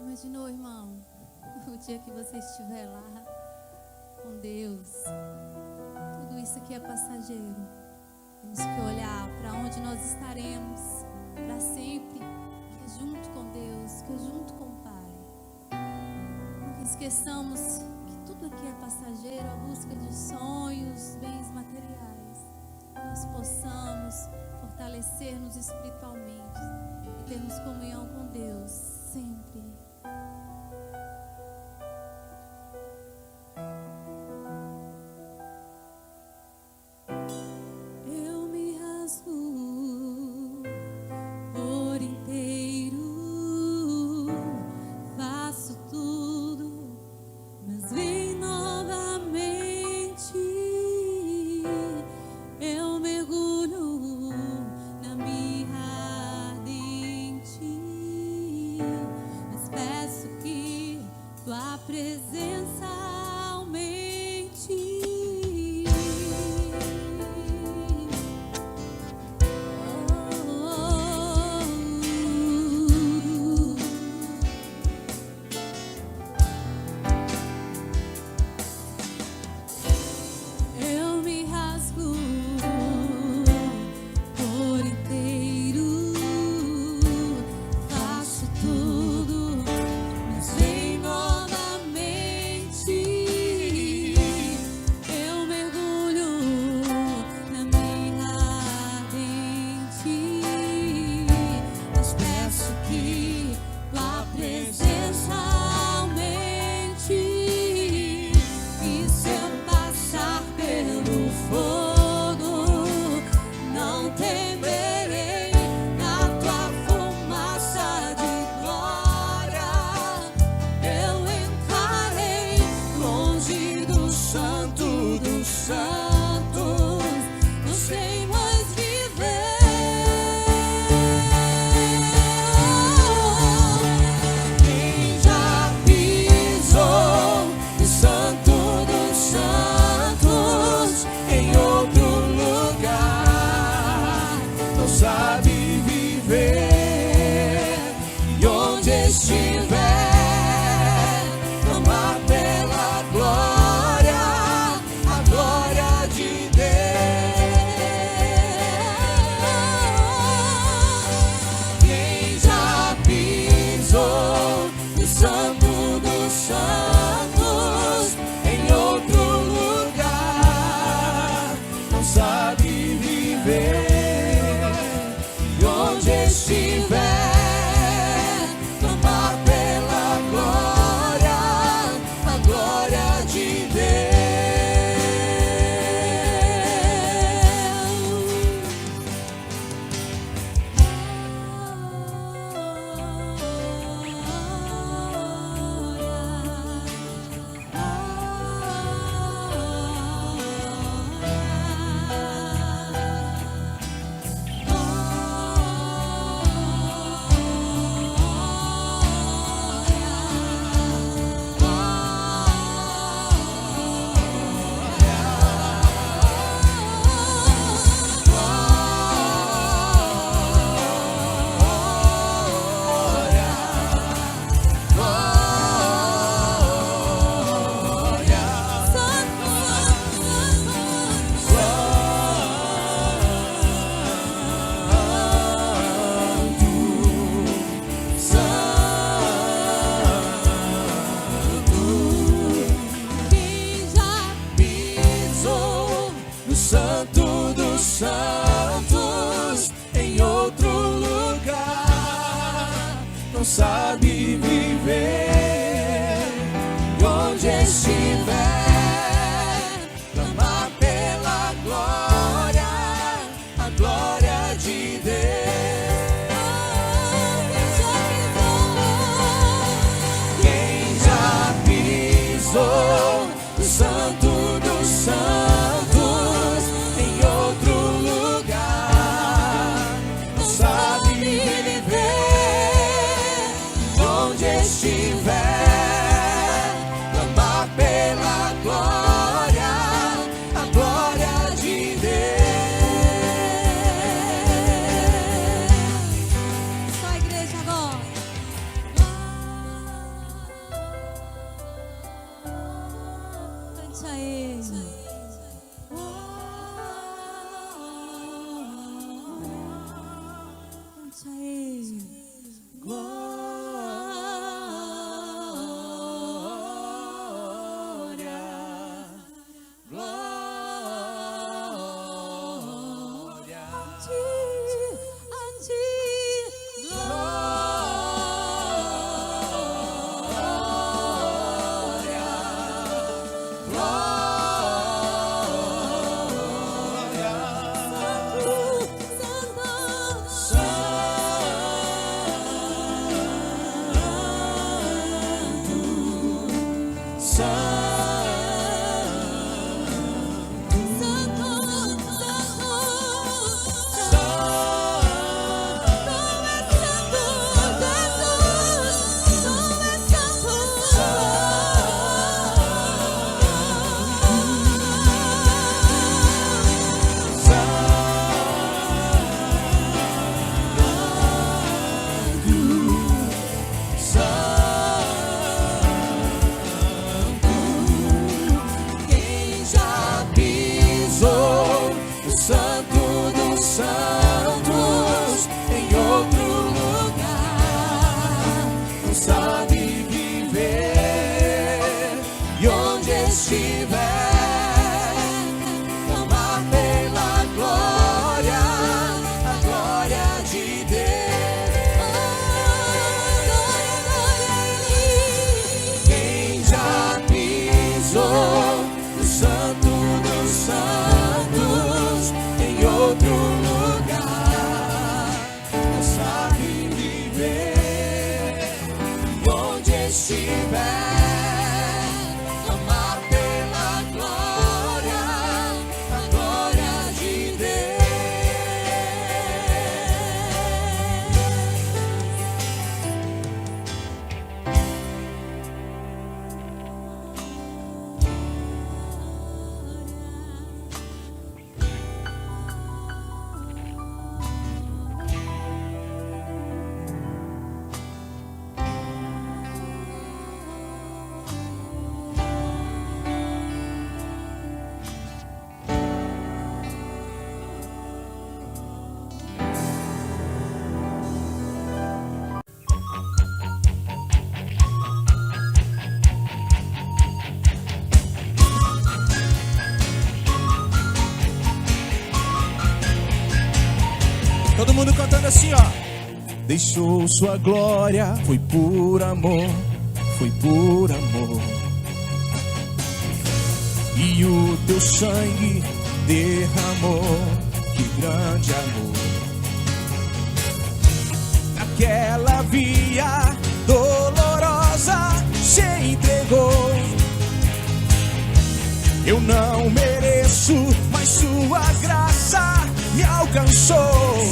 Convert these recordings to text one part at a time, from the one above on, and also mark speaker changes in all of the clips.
Speaker 1: Imaginou, irmão, o dia que você estiver lá com Deus, tudo isso aqui é passageiro. Temos que olhar para onde nós estaremos para sempre, que é junto com Deus, que é junto com o Pai. Nunca esqueçamos que tudo aqui é passageiro, a busca de sonhos, bens materiais. Nós possamos fortalecer-nos espiritualmente e termos comunhão com Deus sempre.
Speaker 2: Sabe viver e onde estiver, clamar pela glória, a glória de Deus. Quem já pisou no Santo dos Santos em outro lugar, não sabe viver. Onde estiver, clamar pela glória, a glória de Deus. Só a igreja agora. Todo mundo cantando assim, ó. Deixou sua glória, foi por amor, foi por amor. E o teu sangue derramou, que grande amor. Naquela via dolorosa se entregou. Eu não mereço, mas sua graça me alcançou.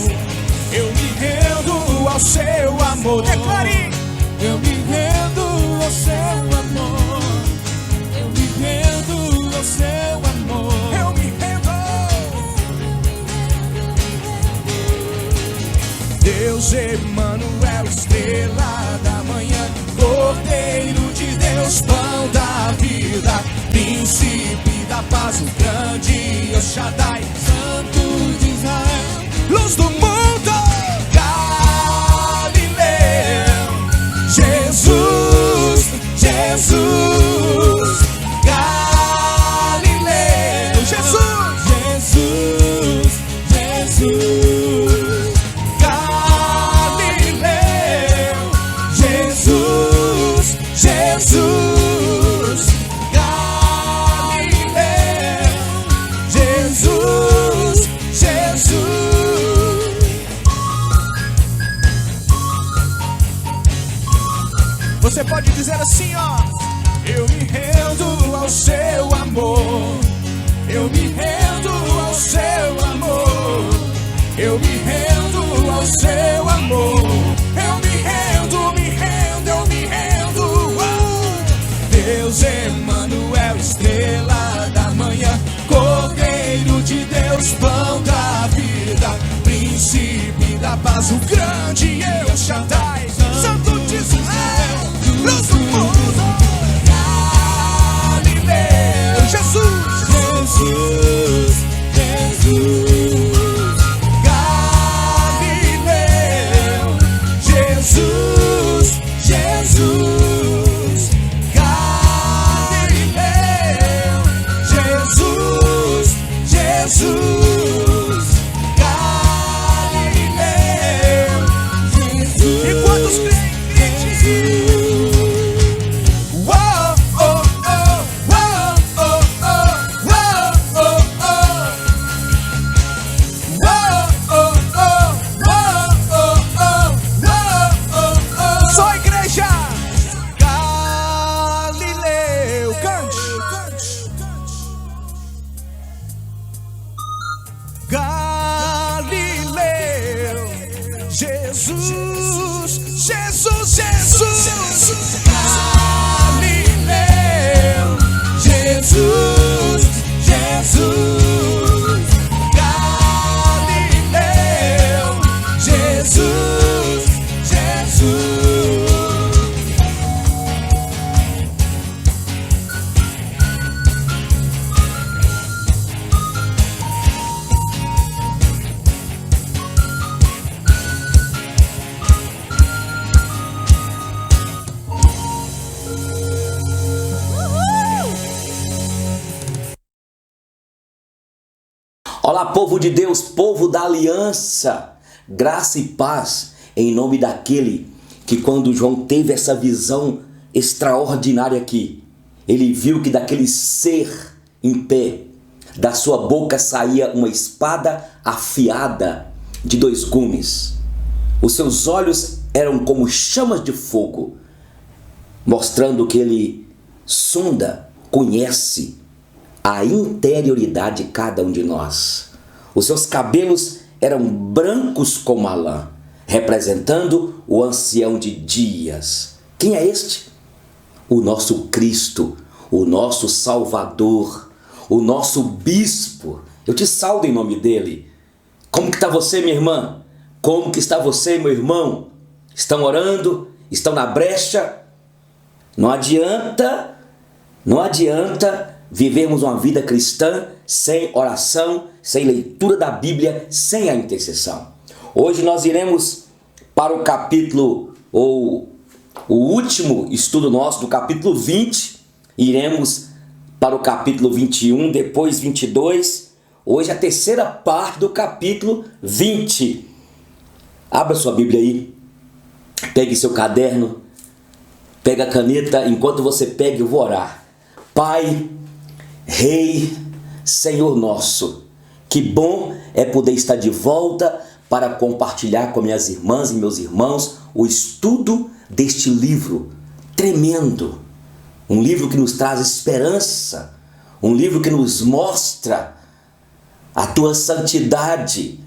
Speaker 2: Eu me rendo ao seu amor. Declare! Eu me rendo ao seu amor. Eu me rendo ao seu amor. Eu me rendo. Deus Emanuel, estrela da manhã, Cordeiro de Deus, pão da vida, príncipe da paz, o grande El Shaddai, Santo de Israel, luz do mundo, Galileu, Jesus, Jesus, Galileu, Jesus, Jesus, Jesus, Galileu, Jesus, Jesus, Galileu, Jesus, Jesus. Você pode dizer assim, ó: eu me rendo ao seu amor. Eu me rendo ao seu amor. Eu me rendo ao seu amor. Eu me rendo, me rendo, eu me rendo. Deus Emanuel, estrela da manhã, Cordeiro de Deus, pão da vida, príncipe da paz, o grande El Shaddai, Santo de Israel, luz do mundo, Galileu, Jesus, Jesus, Jesus, Galileu, Jesus, Jesus, Galileu, Jesus, Jesus, Galileu, Jesus. E quantos creem? Uou, oh, oh, uou, oh, oh, uou, oh, oh, uou, oh, oh, oh, só igreja. Galileu,
Speaker 3: Olá, povo de Deus, povo da aliança, graça e paz em nome daquele que, quando João teve essa visão extraordinária aqui, ele viu que daquele ser em pé, da sua boca saía uma espada afiada de 2 gumes. Os seus olhos eram como chamas de fogo, mostrando que ele sonda, conhece a interioridade de cada um de nós. Os seus cabelos eram brancos como a lã, representando o ancião de dias. Quem é este? O nosso Cristo, o nosso Salvador, o nosso Bispo. Eu te saúdo em nome dele. Como que está você, minha irmã? Como que está você, meu irmão? Estão orando? Estão na brecha? Não adianta vivermos uma vida cristã sem oração, sem leitura da Bíblia, sem a intercessão. Hoje nós iremos para o capítulo, ou o último estudo nosso do capítulo 20, iremos para o capítulo 21, depois 22, hoje a terceira parte do capítulo 20. Abra sua Bíblia aí, pegue seu caderno, pega a caneta, enquanto você pega eu vou orar. Pai, Rei, Senhor nosso, que bom é poder estar de volta para compartilhar com minhas irmãs e meus irmãos o estudo deste livro tremendo, um livro que nos traz esperança, um livro que nos mostra a tua santidade,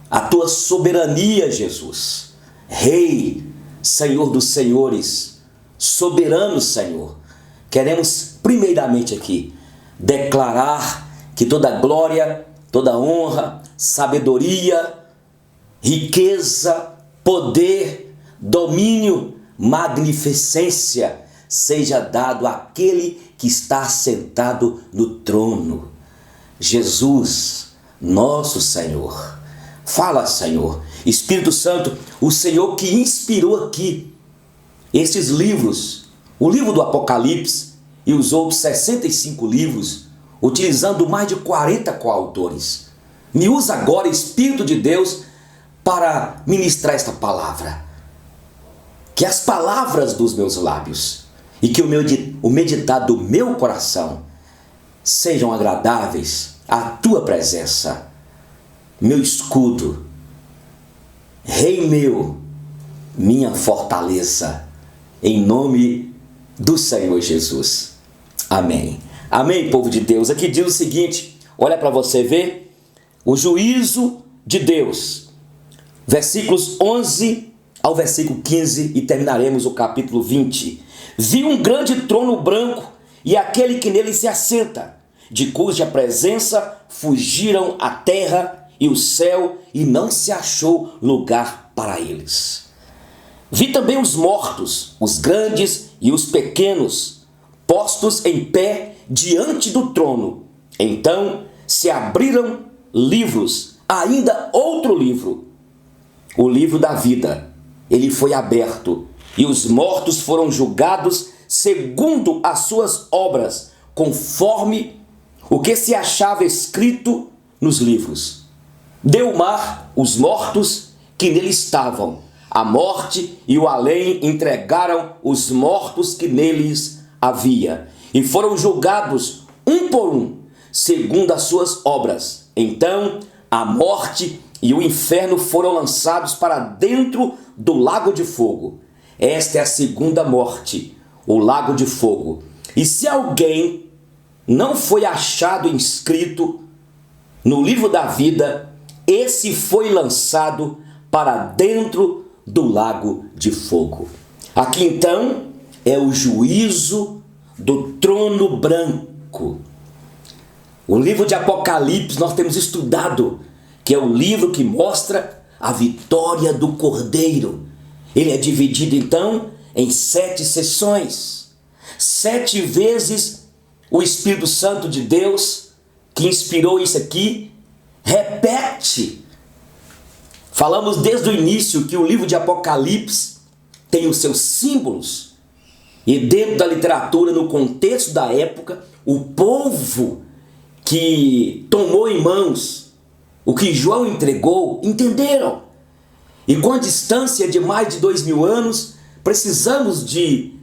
Speaker 3: a tua soberania, Jesus, Rei, Senhor dos senhores, soberano Senhor. Queremos primeiramente aqui declarar que toda glória, toda honra, sabedoria, riqueza, poder, domínio, magnificência seja dado àquele que está sentado no trono, Jesus, nosso Senhor. Fala, Senhor. Espírito Santo, o Senhor que inspirou aqui esses livros, o livro do Apocalipse e os outros 65 livros, utilizando mais de 40 coautores. Me usa agora, Espírito de Deus, para ministrar esta palavra. Que as palavras dos meus lábios e que o meditar do meu coração sejam agradáveis à tua presença. Meu escudo, Rei meu, minha fortaleza, em nome do Senhor Jesus. Amém. Amém, povo de Deus. Aqui diz o seguinte, olha para você ver, o juízo de Deus, versículos 11 ao versículo 15, e terminaremos o capítulo 20. Vi um grande trono branco e aquele que nele se assenta, de cuja presença fugiram a terra e o céu, e não se achou lugar para eles. Vi também os mortos, os grandes e os pequenos, postos em pé diante do trono. Então se abriram livros, ainda outro livro, o livro da vida. Ele foi aberto, e os mortos foram julgados segundo as suas obras, conforme o que se achava escrito nos livros. Deu o mar os mortos que nele estavam. A morte e o além entregaram os mortos que neles havia, e foram julgados um por um, segundo as suas obras. Então a morte e o inferno foram lançados para dentro do lago de fogo. Esta é a segunda morte, o lago de fogo. E se alguém não foi achado inscrito no livro da vida, esse foi lançado para dentro do lago de fogo. Aqui então é o juízo do trono branco. O livro de Apocalipse nós temos estudado, que é o livro que mostra a vitória do Cordeiro. Ele é dividido então em 7 sessões. 7 vezes o Espírito Santo de Deus, que inspirou isso aqui, repete. Falamos desde o início que o livro de Apocalipse tem os seus símbolos. E dentro da literatura, no contexto da época, o povo que tomou em mãos o que João entregou, entenderam. E com a distância de mais de 2000 anos, precisamos de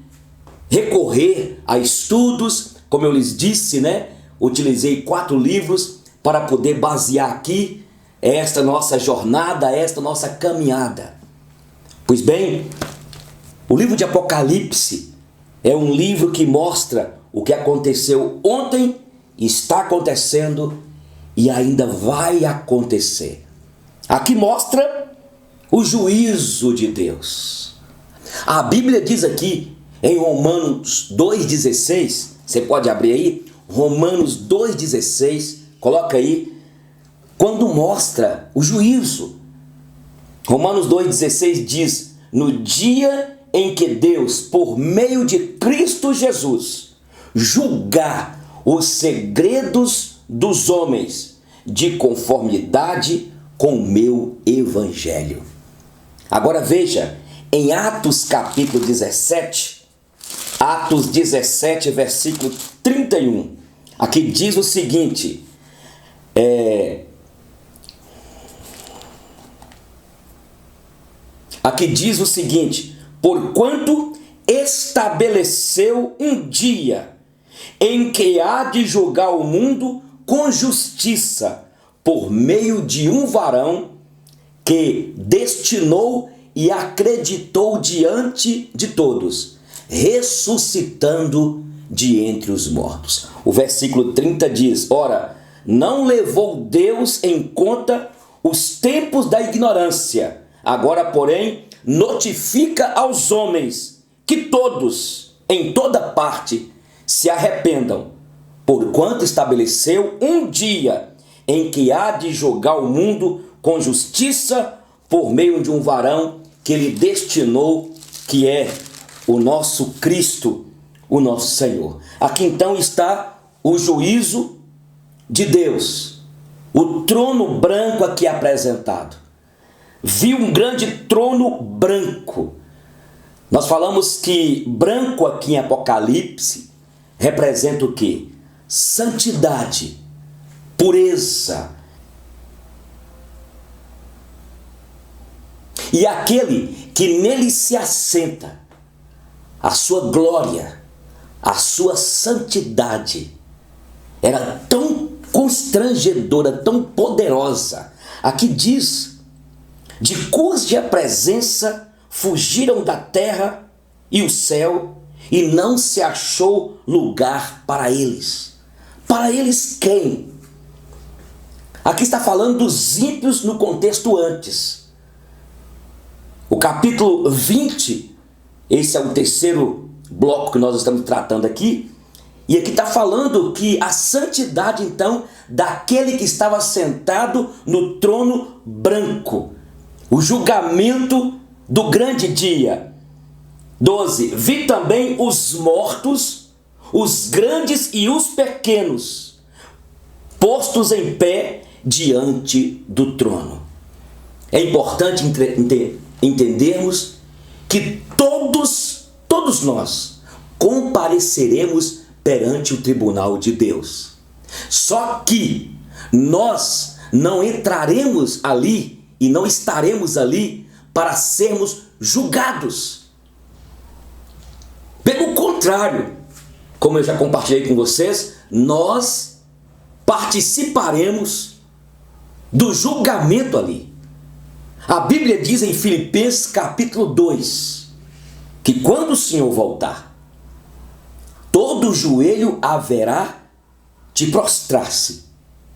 Speaker 3: recorrer a estudos, como eu lhes disse, né? Utilizei 4 livros para poder basear aqui esta nossa jornada, esta nossa caminhada. Pois bem, o livro de Apocalipse é um livro que mostra o que aconteceu ontem, está acontecendo e ainda vai acontecer. Aqui mostra o juízo de Deus. A Bíblia diz aqui em Romanos 2,16, você pode abrir aí, Romanos 2,16, coloca aí, quando mostra o juízo. Romanos 2,16 diz: no dia em que Deus, por meio de Cristo Jesus, julgar os segredos dos homens de conformidade com o meu evangelho. Agora veja, em Atos capítulo 17, Atos 17, versículo 31, aqui diz o seguinte, porquanto estabeleceu um dia em que há de julgar o mundo com justiça, por meio de um varão que destinou e acreditou diante de todos, ressuscitando de entre os mortos. O versículo 30 diz: ora, não levou Deus em conta os tempos da ignorância, agora, porém, notifica aos homens que todos, em toda parte, se arrependam, porquanto estabeleceu um dia em que há de julgar o mundo com justiça por meio de um varão que ele destinou, que é o nosso Cristo, o nosso Senhor. Aqui então está o juízo de Deus, o trono branco aqui apresentado. Viu um grande trono branco. Nós falamos que branco aqui em Apocalipse representa o quê? Santidade, pureza. E aquele que nele se assenta, a sua glória, a sua santidade, era tão constrangedora, tão poderosa. Aqui diz: de cuja presença fugiram da terra e o céu, e não se achou lugar para eles. Para eles quem? Aqui está falando dos ímpios no contexto antes. O capítulo 20, esse é o terceiro bloco que nós estamos tratando aqui, e aqui está falando que a santidade então daquele que estava sentado no trono branco, o julgamento do grande dia. 12. Vi também os mortos, os grandes e os pequenos, postos em pé diante do trono. É importante entendermos que todos nós compareceremos perante o tribunal de Deus. Só que nós não entraremos ali e não estaremos ali para sermos julgados. Pelo contrário, como eu já compartilhei com vocês, nós participaremos do julgamento ali. A Bíblia diz em Filipenses capítulo 2, que quando o Senhor voltar, todo joelho haverá de prostrar-se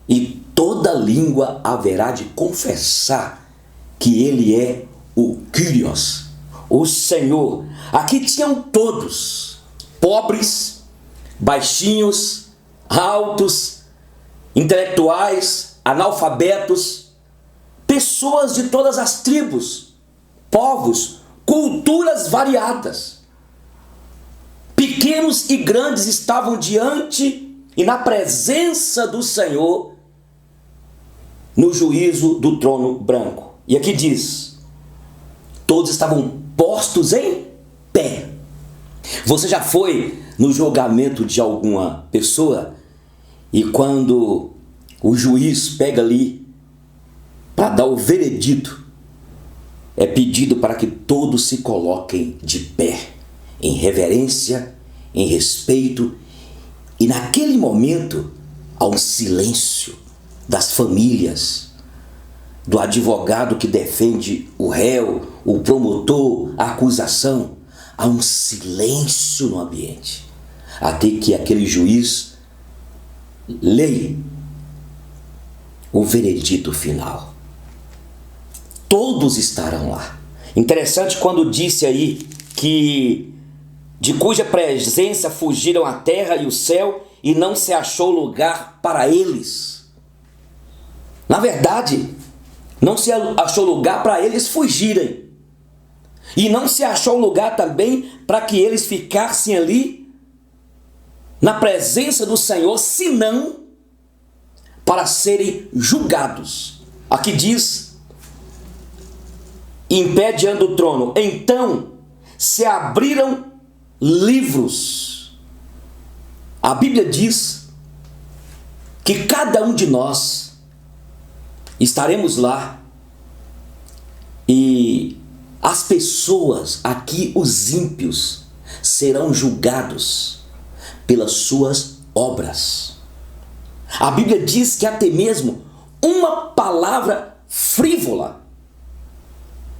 Speaker 3: e toda língua haverá de confessar que Ele é o Kyrios, o Senhor. Aqui tinham todos, pobres, baixinhos, altos, intelectuais, analfabetos, pessoas de todas as tribos, povos, culturas variadas. Pequenos e grandes estavam diante e na presença do Senhor no juízo do trono branco. E aqui diz: todos estavam postos em pé. Você já foi no julgamento de alguma pessoa e quando o juiz pega ali para dar o veredito, é pedido para que todos se coloquem de pé, em reverência, em respeito, e naquele momento há um silêncio das famílias, do advogado que defende o réu, o promotor, a acusação. Há um silêncio no ambiente, até que aquele juiz leia o veredito final. Todos estarão lá. Interessante quando disse aí que de cuja presença fugiram a terra e o céu e não se achou lugar para eles. Na verdade, não se achou lugar para eles fugirem. E não se achou lugar também para que eles ficassem ali na presença do Senhor, senão para serem julgados. Aqui diz: em pé diante do trono, então se abriram livros. A Bíblia diz que cada um de nós estaremos lá e as pessoas aqui, os ímpios, serão julgados pelas suas obras. A Bíblia diz que até mesmo uma palavra frívola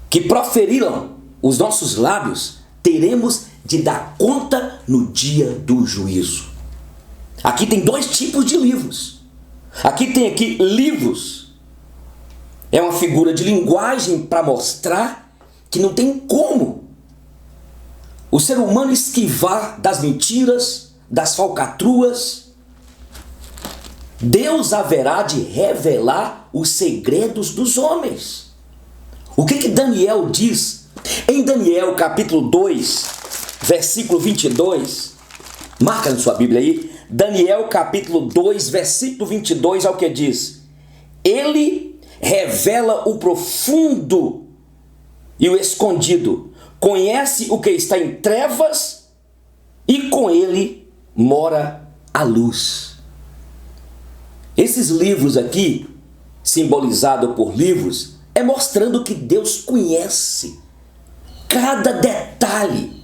Speaker 3: que proferiram os nossos lábios, teremos de dar conta no dia do juízo. Aqui tem dois tipos de livros. Aqui tem livros. É uma figura de linguagem para mostrar que não tem como o ser humano esquivar das mentiras, das falcatruas. Deus haverá de revelar os segredos dos homens. O que Daniel diz? Em Daniel capítulo 2, versículo 22, marca na sua Bíblia aí, Daniel capítulo 2, versículo 22, é o que diz: ele revela o profundo e o escondido, conhece o que está em trevas e com ele mora a luz. Esses livros aqui, simbolizado por livros, é mostrando que Deus conhece cada detalhe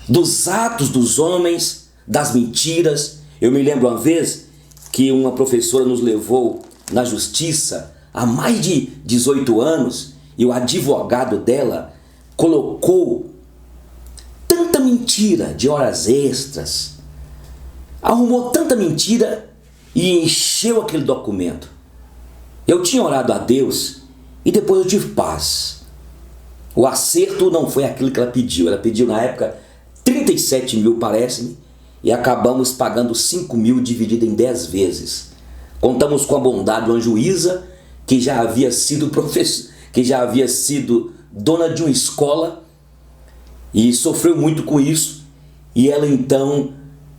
Speaker 3: dos atos dos homens, das mentiras. Eu me lembro uma vez que uma professora nos levou na justiça há mais de 18 anos e o advogado dela colocou tanta mentira de horas extras, arrumou tanta mentira e encheu aquele documento. Eu tinha orado a Deus e depois eu tive paz. O acerto não foi aquilo que ela pediu. Ela pediu na época 37 mil, parece-me, e acabamos pagando 5 mil dividido em 10 vezes. Contamos com a bondade de uma juíza que já havia sido professor, que já havia sido dona de uma escola e sofreu muito com isso. E ela então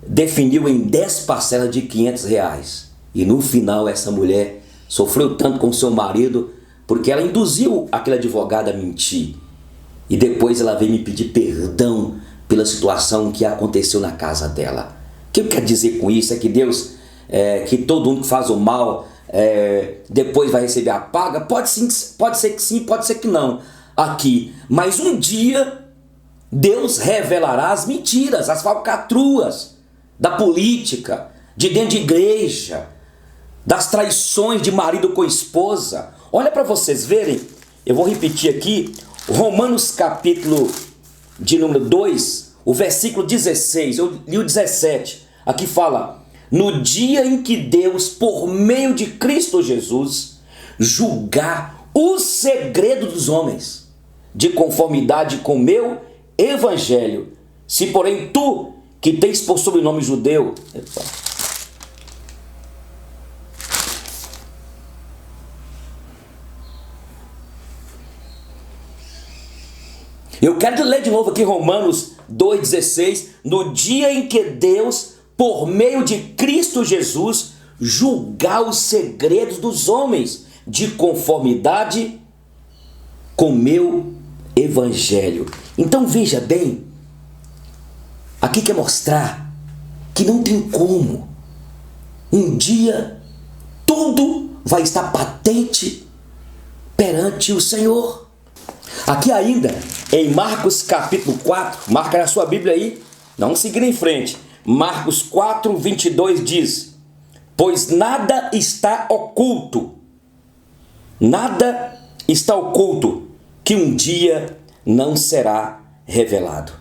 Speaker 3: definiu em 10 parcelas de R$500. E no final essa mulher sofreu tanto com seu marido porque ela induziu aquele advogado a mentir. E depois ela veio me pedir perdão pela situação que aconteceu na casa dela. O que eu quero dizer com isso é que Deus, que todo mundo que faz o mal, depois vai receber a paga. Pode ser que sim, pode ser que não. Aqui, mas um dia Deus revelará as mentiras, as falcatruas da política, de dentro de igreja, das traições de marido com esposa. Olha para vocês verem, eu vou repetir aqui, Romanos capítulo de número 2, o versículo 16, eu li o 17, aqui fala: no dia em que Deus, por meio de Cristo Jesus, julgar o segredo dos homens, de conformidade com o meu evangelho, se porém tu, que tens por sobrenome judeu, Eu quero ler de novo aqui Romanos 2,16. No dia em que Deus, por meio de Cristo Jesus, julgar os segredos dos homens, de conformidade com meu evangelho. Então veja bem, aqui quer mostrar que não tem como. Um dia tudo vai estar patente perante o Senhor. Aqui ainda em Marcos capítulo 4, marca na sua Bíblia aí, não seguir em frente. Marcos 4, 22 diz: pois nada está oculto que um dia não será revelado.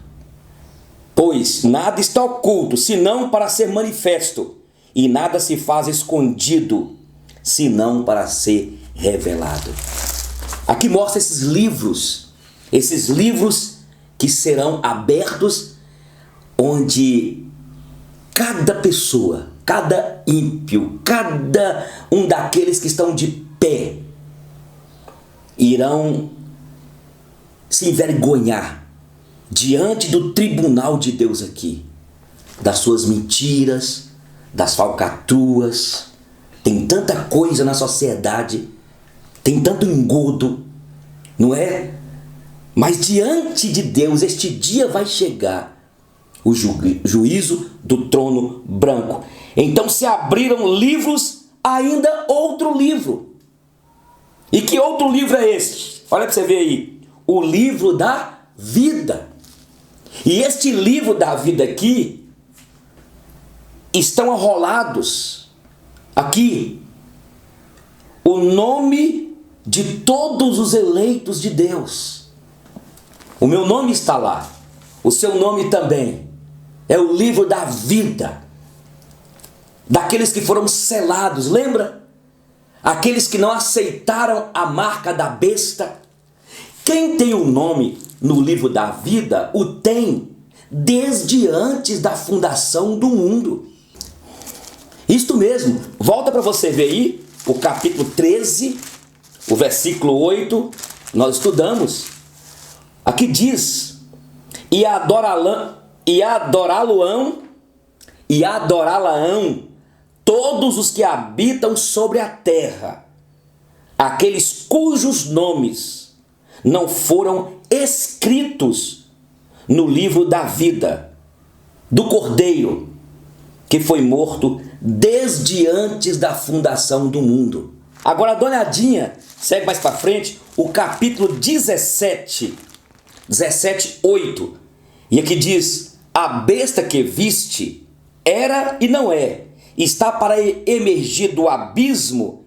Speaker 3: Pois nada está oculto, senão para ser manifesto, e nada se faz escondido, senão para ser revelado. Aqui mostra esses livros que serão abertos, onde cada pessoa, cada ímpio, cada um daqueles que estão de pé, irão se envergonhar diante do tribunal de Deus aqui, das suas mentiras, das falcatruas. Tem tanta coisa na sociedade, tem tanto engodo, não é? Mas diante de Deus, este dia vai chegar, o juízo do trono branco. Então se abriram livros, ainda outro livro. E que outro livro é este? Olha para você ver aí. O livro da vida. E este livro da vida aqui, estão arrolados aqui o nome de todos os eleitos de Deus. O meu nome está lá, o seu nome também. É o livro da vida, daqueles que foram selados, lembra? Aqueles que não aceitaram a marca da besta. Quem tem o nome no livro da vida, o tem desde antes da fundação do mundo. Isto mesmo, volta para você ver aí, o capítulo 13, o versículo 8, nós estudamos. Aqui diz: e adorá-lo-ão todos os que habitam sobre a terra, aqueles cujos nomes não foram escritos no livro da vida do Cordeiro, que foi morto desde antes da fundação do mundo. Agora dá uma olhadinha, segue mais para frente, o capítulo 17, 8. E aqui diz: a besta que viste era e não é, está para emergir do abismo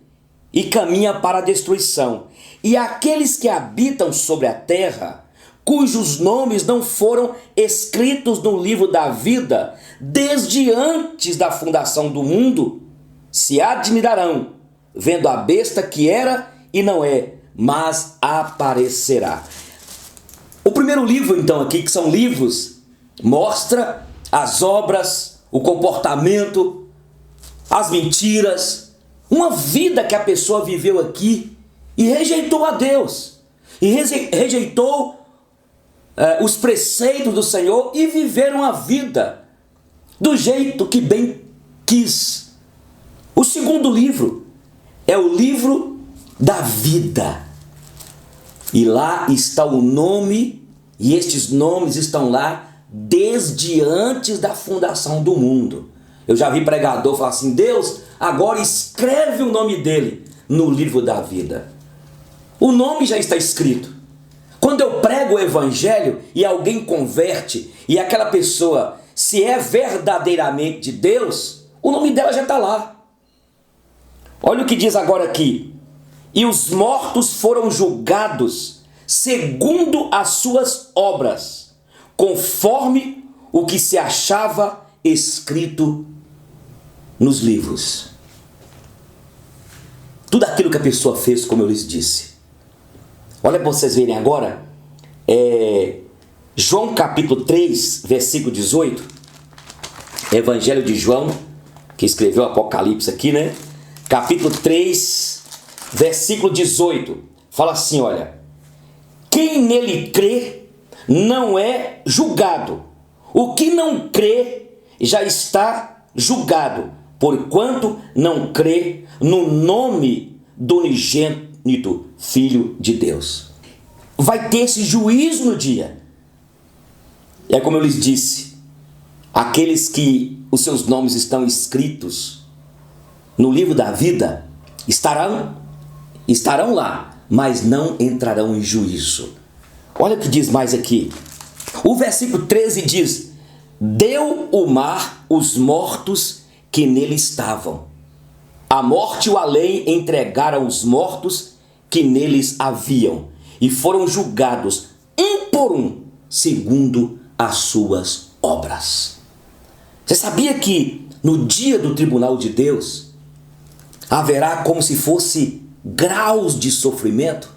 Speaker 3: e caminha para a destruição. E aqueles que habitam sobre a terra, cujos nomes não foram escritos no livro da vida desde antes da fundação do mundo, se admirarão, vendo a besta que era e não é, mas aparecerá. O primeiro livro, então, aqui, que são livros, mostra as obras, o comportamento, as mentiras, uma vida que a pessoa viveu aqui e rejeitou a Deus, e rejeitou os preceitos do Senhor e viveram a vida do jeito que bem quis. O segundo livro é o livro da vida. E lá está o nome, e estes nomes estão lá desde antes da fundação do mundo. Eu já vi pregador falar assim: Deus, agora escreve o nome dele no livro da vida. O nome já está escrito. Quando eu prego o evangelho e alguém converte, e aquela pessoa, se é verdadeiramente de Deus, o nome dela já está lá. Olha o que diz agora aqui: e os mortos foram julgados segundo as suas obras, conforme o que se achava escrito nos livros. Tudo aquilo que a pessoa fez, como eu lhes disse. Olha para vocês verem agora, João capítulo 3, versículo 18, Evangelho de João, que escreveu o Apocalipse aqui, né? Capítulo 3, versículo 18, fala assim, olha: quem nele crê não é julgado. O que não crê já está julgado, porquanto não crê no nome do unigênito Filho de Deus. Vai ter esse juízo no dia. É como eu lhes disse, aqueles que os seus nomes estão escritos no livro da vida estarão lá, mas não entrarão em juízo. Olha o que diz mais aqui. O versículo 13 diz: deu o mar os mortos que nele estavam. A morte e o além entregaram os mortos que neles haviam, e foram julgados um por um, segundo as suas obras. Você sabia que no dia do tribunal de Deus haverá como se fosse graus de sofrimento?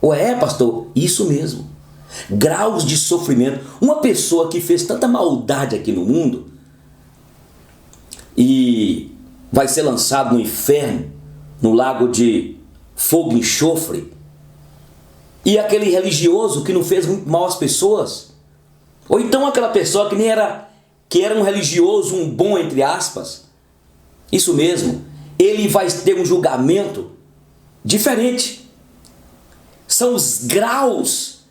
Speaker 3: Ué, pastor, isso mesmo. Graus de sofrimento. Uma pessoa que fez tanta maldade aqui no mundo e vai ser lançado no inferno, no lago de fogo e enxofre, e aquele religioso que não fez muito mal às pessoas, ou então aquela pessoa que era um religioso, um bom entre aspas, isso mesmo, ele vai ter um julgamento diferente. São os graus,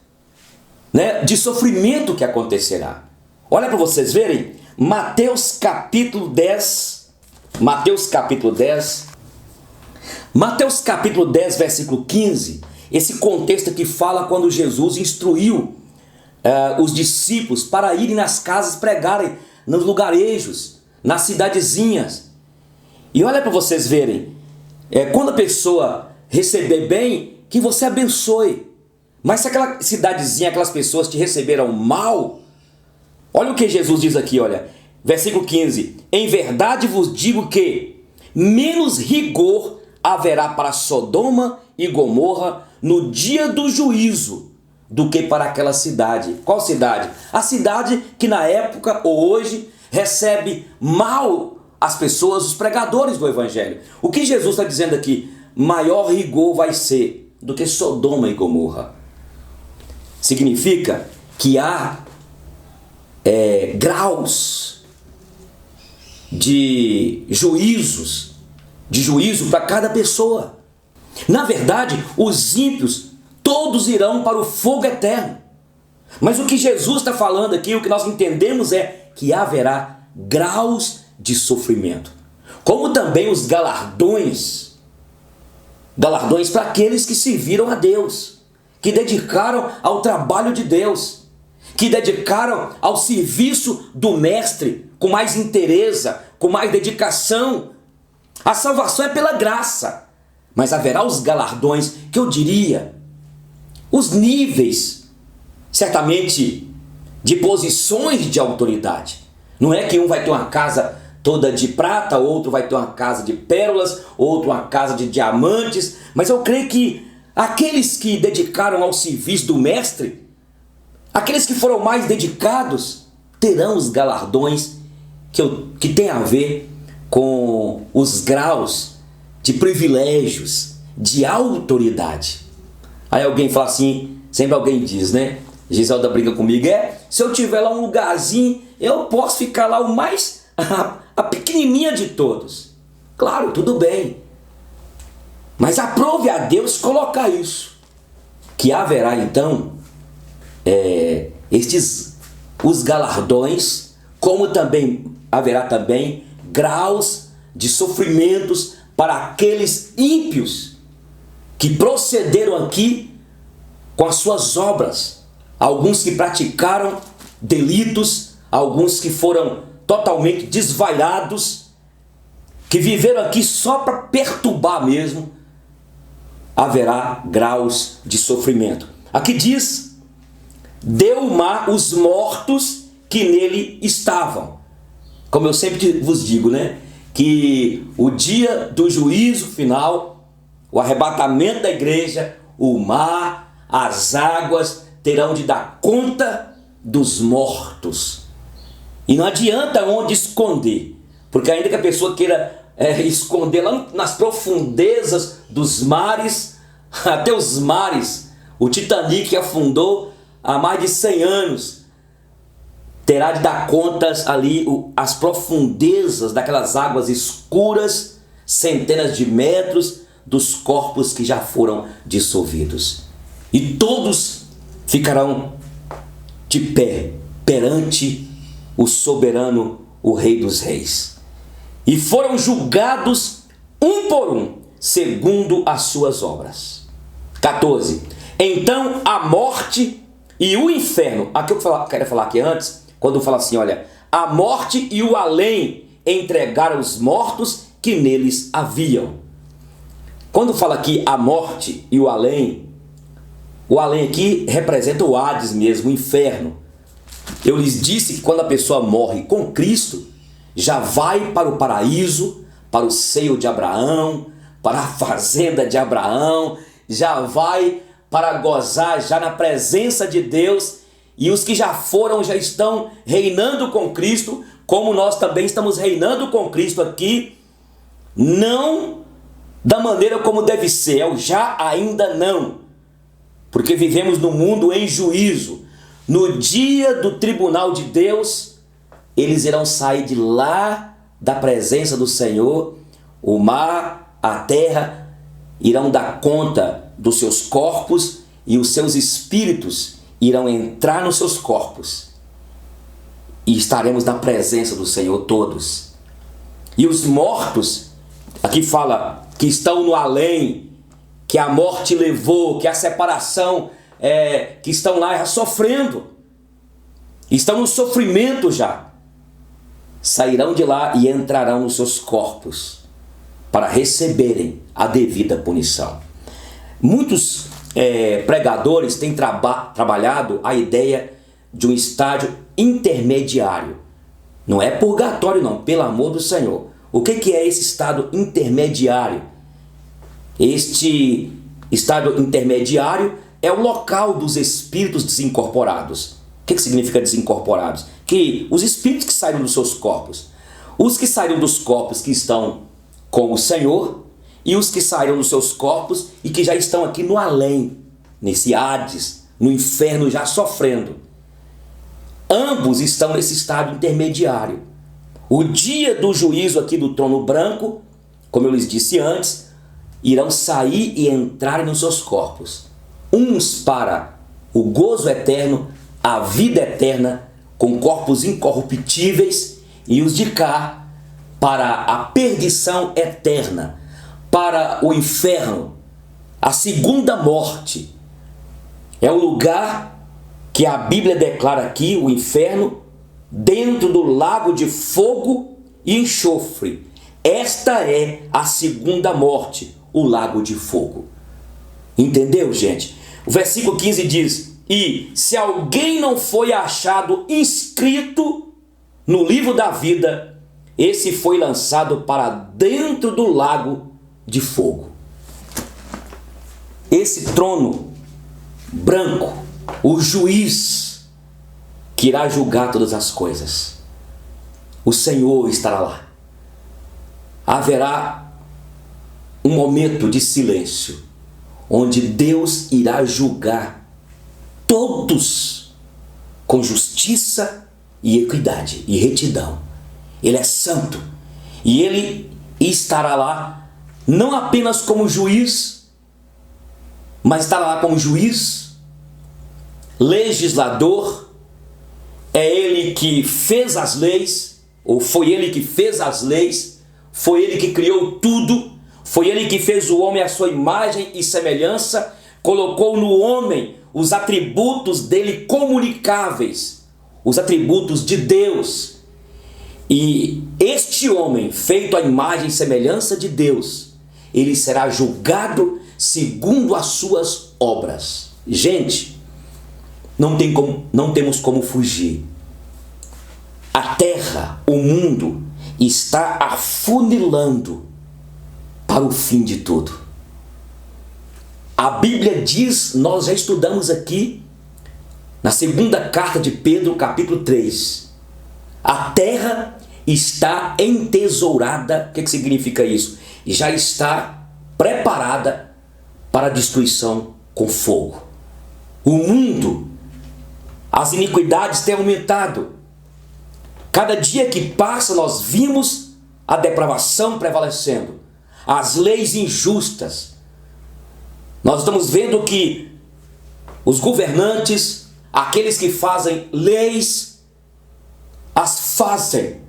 Speaker 3: né, de sofrimento que acontecerá. Olha para vocês verem, Mateus capítulo 10, Mateus capítulo 10, versículo 15, esse contexto que fala quando Jesus instruiu os discípulos para irem nas casas pregarem, nos lugarejos, nas cidadezinhas. E olha para vocês verem, quando a pessoa receber bem, que você abençoe. Mas se aquela cidadezinha, aquelas pessoas te receberam mal, olha o que Jesus diz aqui, olha, versículo 15: em verdade vos digo que menos rigor haverá para Sodoma e Gomorra no dia do juízo do que para aquela cidade. Qual cidade? A cidade que na época ou hoje recebe mal as pessoas, os pregadores do evangelho. O que Jesus está dizendo aqui? Maior rigor vai ser do que Sodoma e Gomorra. Significa que há graus de juízo para cada pessoa. Na verdade, os ímpios todos irão para o fogo eterno. Mas o que Jesus está falando aqui, o que nós entendemos é que haverá graus de sofrimento, como também os galardões para aqueles que serviram a Deus, que dedicaram ao trabalho de Deus, que dedicaram ao serviço do Mestre com mais interesse, com mais dedicação. A salvação é pela graça, mas haverá os galardões, que eu diria, os níveis, certamente, de posições de autoridade. Não é que um vai ter uma casa toda de prata, outro vai ter uma casa de pérolas, outro uma casa de diamantes, mas eu creio que aqueles que dedicaram ao serviço do Mestre, aqueles que foram mais dedicados, terão os galardões que tem a ver com os graus de privilégios, de autoridade. Aí alguém fala assim, sempre alguém diz, né? Giselda brinca comigo, se eu tiver lá um lugarzinho, eu posso ficar lá a pequenininha de todos. Claro, tudo bem. Mas aprove a Deus colocar isso. Que haverá então os galardões, como também haverá também graus de sofrimentos para aqueles ímpios que procederam aqui com as suas obras. Alguns que praticaram delitos, alguns que foram totalmente desvairados, que viveram aqui só para perturbar mesmo. Haverá graus de sofrimento. Aqui diz: deu o mar os mortos que nele estavam. Como eu sempre vos digo, né? Que o dia do juízo final, o arrebatamento da igreja, o mar, as águas terão de dar conta dos mortos. E não adianta onde esconder, porque ainda que a pessoa queira esconder lá nas profundezas dos mares, até os mares, o Titanic afundou há mais de 100 anos, terá de dar contas ali as profundezas daquelas águas escuras, centenas de metros, dos corpos que já foram dissolvidos. E todos ficarão de pé perante o soberano, o Rei dos Reis. E foram julgados um por um, segundo as suas obras. 14. Então a morte e o inferno, aqui eu quero falar aqui antes, quando fala assim, olha, a morte e o além entregaram os mortos que neles haviam. Quando fala aqui a morte e o além aqui representa o Hades mesmo, o inferno. Eu lhes disse que quando a pessoa morre com Cristo, já vai para o paraíso, para o seio de Abraão, para a fazenda de Abraão, já vai para gozar já na presença de Deus, e os que já foram já estão reinando com Cristo, como nós também estamos reinando com Cristo aqui, não da maneira como deve ser, é o já ainda não, porque vivemos no mundo em juízo. No dia do tribunal de Deus, eles irão sair de lá da presença do Senhor, o mar, a terra, irão dar conta dos seus corpos e os seus espíritos irão entrar nos seus corpos e estaremos na presença do Senhor todos. E os mortos, aqui fala que estão no além, que a morte levou, que a separação, que estão lá sofrendo, estão no sofrimento já, sairão de lá e entrarão nos seus corpos para receberem a devida punição. Muitos pregadores têm trabalhado a ideia de um estágio intermediário. Não é purgatório não, pelo amor do Senhor. O que é esse estado intermediário? Este estado intermediário é o local dos espíritos desincorporados. O que significa desincorporados? Que os espíritos que saíram dos seus corpos, os que saíram dos corpos que estão com o Senhor e os que saíram dos seus corpos e que já estão aqui no além, nesse Hades, no inferno já sofrendo. Ambos estão nesse estado intermediário. O dia do juízo aqui do trono branco, como eu lhes disse antes, irão sair e entrar nos seus corpos. Uns para o gozo eterno, a vida eterna, com corpos incorruptíveis, e os de cá para a perdição eterna, para o inferno, a segunda morte. É o lugar que a Bíblia declara aqui, o inferno, dentro do lago de fogo e enxofre. Esta é a segunda morte, o lago de fogo. Entendeu, gente? O versículo 15 diz: e se alguém não foi achado inscrito no livro da vida, esse foi lançado para dentro do lago de fogo. Esse trono branco, o juiz que irá julgar todas as coisas, o Senhor estará lá. Haverá um momento de silêncio, onde Deus irá julgar todos com justiça e equidade e retidão. Ele é santo e ele estará lá não apenas como juiz, mas estará lá como juiz, legislador. É ele que fez as leis, ou foi ele que fez as leis, foi ele que criou tudo, foi ele que fez o homem à sua imagem e semelhança, colocou no homem os atributos dele comunicáveis, os atributos de Deus. E este homem, feito à imagem e semelhança de Deus, ele será julgado segundo as suas obras. Gente, não temos como fugir. A terra, o mundo, está afunilando para o fim de tudo. A Bíblia diz, nós já estudamos aqui, na segunda carta de Pedro, capítulo 3, a terra está entesourada. O que significa isso? Já está preparada para a destruição com fogo. O mundo as iniquidades têm aumentado. Cada dia que passa nós vimos a depravação prevalecendo, as leis injustas. Nós estamos vendo que os governantes, aqueles que fazem leis, as fazem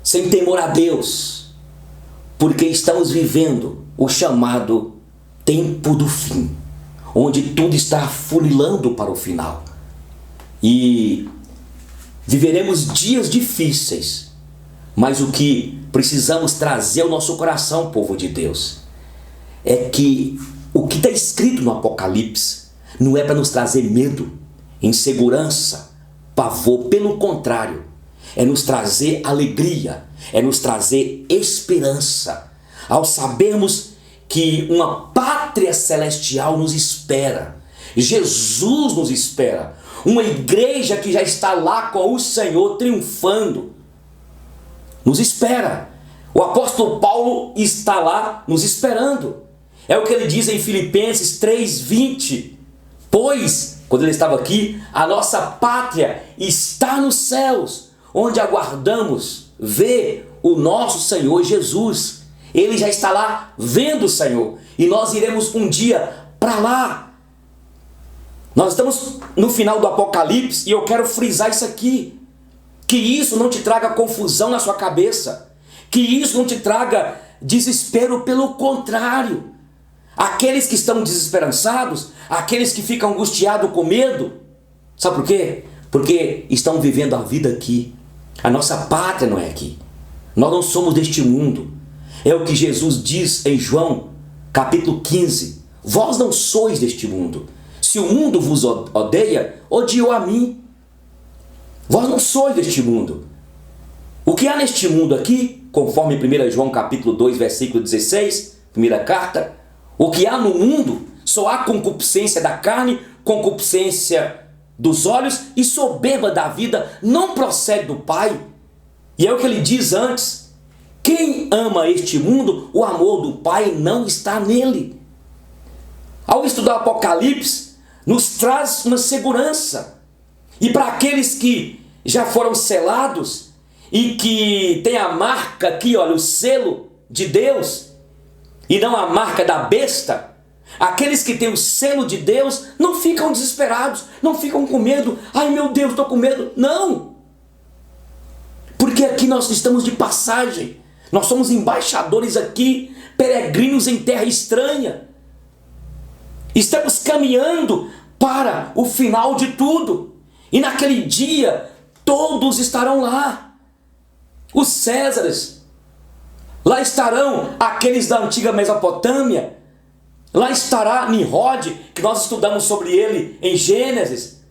Speaker 3: sem temor a Deus, porque estamos vivendo o chamado tempo do fim, onde tudo está afunilando para o final. E viveremos dias difíceis, mas o que precisamos trazer ao nosso coração, povo de Deus, é que o que está escrito no Apocalipse não é para nos trazer medo, insegurança, pavor. Pelo contrário, é nos trazer alegria, é nos trazer esperança, ao sabermos que uma pátria celestial nos espera, Jesus nos espera, uma igreja que já está lá com o Senhor triunfando, nos espera. O apóstolo Paulo está lá nos esperando. É o que ele diz em Filipenses 3:20. Pois, quando ele estava aqui, a nossa pátria está nos céus, onde aguardamos ver o nosso Senhor Jesus. Ele já está lá vendo o Senhor, e nós iremos um dia para lá. Nós estamos no final do Apocalipse, e eu quero frisar isso aqui, que isso não te traga confusão na sua cabeça, que isso não te traga desespero. Pelo contrário, aqueles que estão desesperançados, aqueles que ficam angustiados com medo, sabe por quê? Porque estão vivendo a vida aqui. A nossa pátria não é aqui. Nós não somos deste mundo. É o que Jesus diz em João capítulo 15. Vós não sois deste mundo. Se o mundo vos odeia, odiou a mim. Vós não sois deste mundo. O que há neste mundo aqui, conforme 1 João capítulo 2, versículo 16, primeira carta, o que há no mundo, só há concupiscência da carne, concupiscência dos olhos e soberba da vida, não procede do Pai. E é o que ele diz antes: quem ama este mundo, o amor do Pai não está nele. Ao estudar o Apocalipse, nos traz uma segurança. E para aqueles que já foram selados e que tem a marca aqui, olha, o selo de Deus, e não a marca da besta, aqueles que têm o selo de Deus não ficam desesperados, não ficam com medo. Ai meu Deus, estou com medo. Não! Porque aqui nós estamos de passagem. Nós somos embaixadores aqui, peregrinos em terra estranha. Estamos caminhando para o final de tudo. E naquele dia, todos estarão lá. Os Césares. Lá estarão aqueles da antiga Mesopotâmia. Lá estará Nimrod, que nós estudamos sobre ele em Gênesis.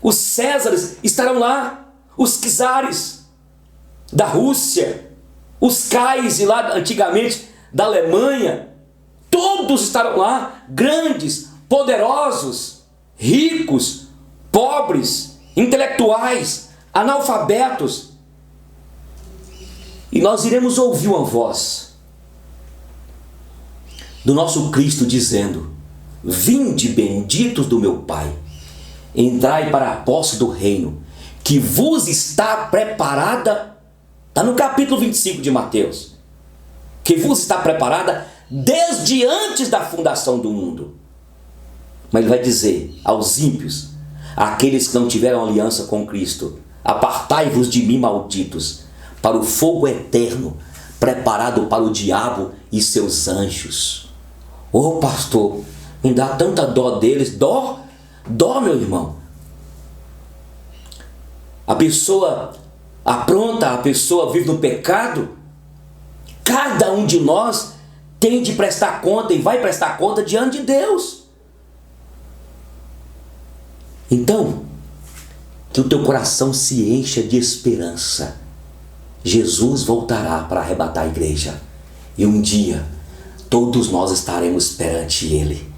Speaker 3: Os Césares estarão lá. Os Czares da Rússia. Os Kais lá antigamente da Alemanha. Todos estarão lá. Grandes, poderosos, ricos, pobres, intelectuais, analfabetos. E nós iremos ouvir uma voz do nosso Cristo dizendo: vinde benditos do meu Pai, entrai para a posse do reino, que vos está preparada. Está no capítulo 25 de Mateus. Que vos está preparada desde antes da fundação do mundo. Mas ele vai dizer aos ímpios, aqueles que não tiveram aliança com Cristo: apartai-vos de mim, malditos, para o fogo eterno, preparado para o diabo e seus anjos. Ô pastor, me dá tanta dó deles. Dó, meu irmão. A pessoa apronta, a pessoa vive no pecado. Cada um de nós tem de prestar conta e vai prestar conta diante de Deus. Então, que o teu coração se encha de esperança. Jesus voltará para arrebatar a igreja. E um dia, todos nós estaremos perante Ele.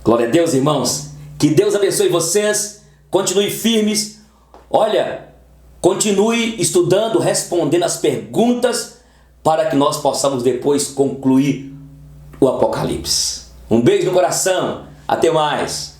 Speaker 3: Glória a Deus, irmãos. Que Deus abençoe vocês. Continue firmes. Olha, continue estudando, respondendo as perguntas, para que nós possamos depois concluir o Apocalipse. Um beijo no coração. Até mais.